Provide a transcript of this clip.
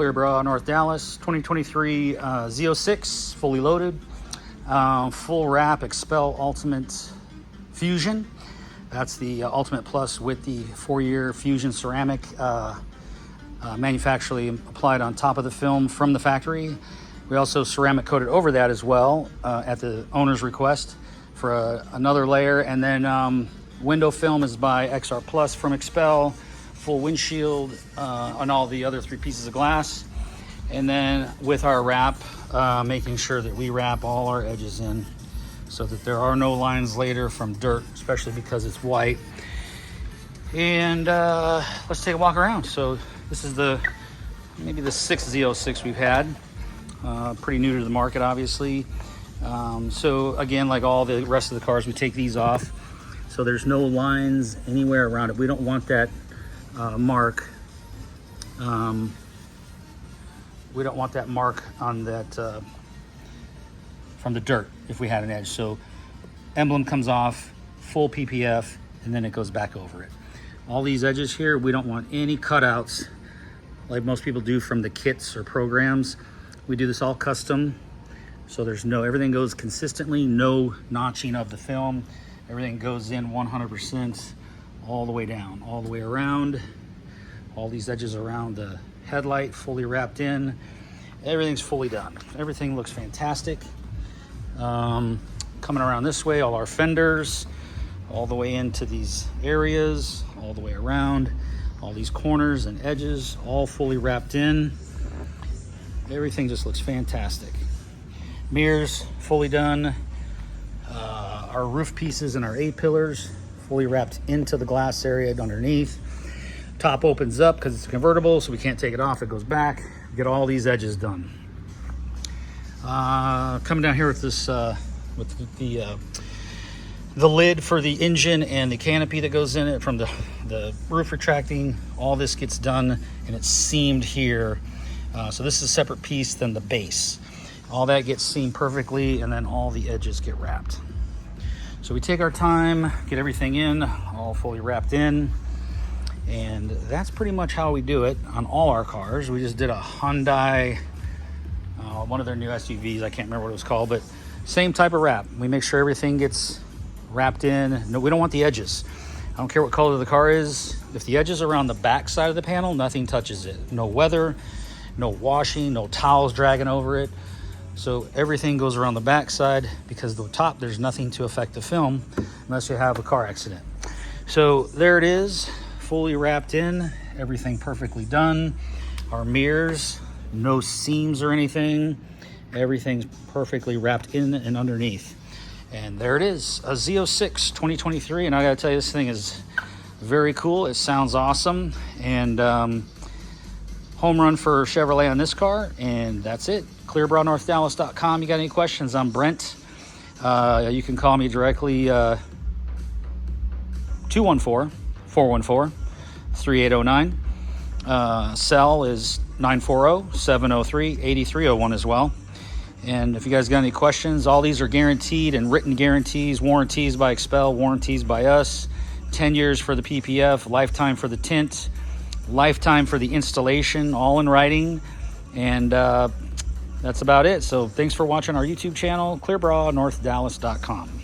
Clear Bra, North Dallas, 2023 Z06, fully loaded, full wrap Xpel Ultimate Fusion. That's the Ultimate Plus with the 4-year Fusion ceramic manufacturally applied on top of the film from the factory. We also ceramic coated over that as well at the owner's request for another layer. And then window film is by XR Plus from Xpel, full windshield on all the other 3 pieces of glass. And then with our wrap, making sure that we wrap all our edges in so that there are no lines later from dirt, especially because it's white. And let's take a walk around. So this is maybe the 6th Z06 we've had. Pretty new to the market, obviously. So again, like all the rest of the cars, we take these off so there's no lines anywhere around it. We don't want that mark. We don't want that mark on that from the dirt if we had an edge. So emblem comes off, full PPF, and then it goes back over it. All these edges here, we don't want any cutouts like most people do from the kits or programs. We do this all custom, so everything goes consistently, no notching of the film. Everything goes in 100% all the way down, all the way around. All these edges around the headlight fully wrapped in. Everything's fully done. Everything looks fantastic. Coming around this way, all our fenders, all the way into these areas, all the way around, all these corners and edges, all fully wrapped in. Everything just looks fantastic. Mirrors fully done. Our roof pieces and our A-pillars fully wrapped into the glass area underneath. Top opens up because it's convertible, so we can't take it off. It goes back. Get all these edges done. Coming down here with this, with the lid for the engine and the canopy that goes in it from the roof retracting. All this gets done and it's seamed here. So this is a separate piece than the base. All that gets seamed perfectly, and then all the edges get wrapped. So we take our time, get everything in, all fully wrapped in. And that's pretty much how we do it on all our cars. We just did a Hyundai, one of their new SUVs. I can't remember what it was called, but same type of wrap. We make sure everything gets wrapped in. No, we don't want the edges. I don't care what color the car is. If the edges are on the back side of the panel, nothing touches it. No weather, no washing, no towels dragging over it. So everything goes around the back side, because the top, there's nothing to affect the film unless you have a car accident. So there it is, fully wrapped in, everything perfectly done. Our mirrors, no seams or anything. Everything's perfectly wrapped in and underneath. And there it is, a Z06 2023. And I gotta tell you, this thing is very cool. It sounds awesome. And home run for Chevrolet on this car. And that's it. ClearBraNorthDallas.com. You got any questions? I'm Brent. You can call me directly, 214-414-3809. Cell is 940-703-8301 as well. And if you guys got any questions, all these are guaranteed and written guarantees, warranties by Xpel, warranties by us, 10 years for the PPF, lifetime for the tint, lifetime for the installation, all in writing. And that's about it. So thanks for watching our YouTube channel, ClearBraNorthDallas.com.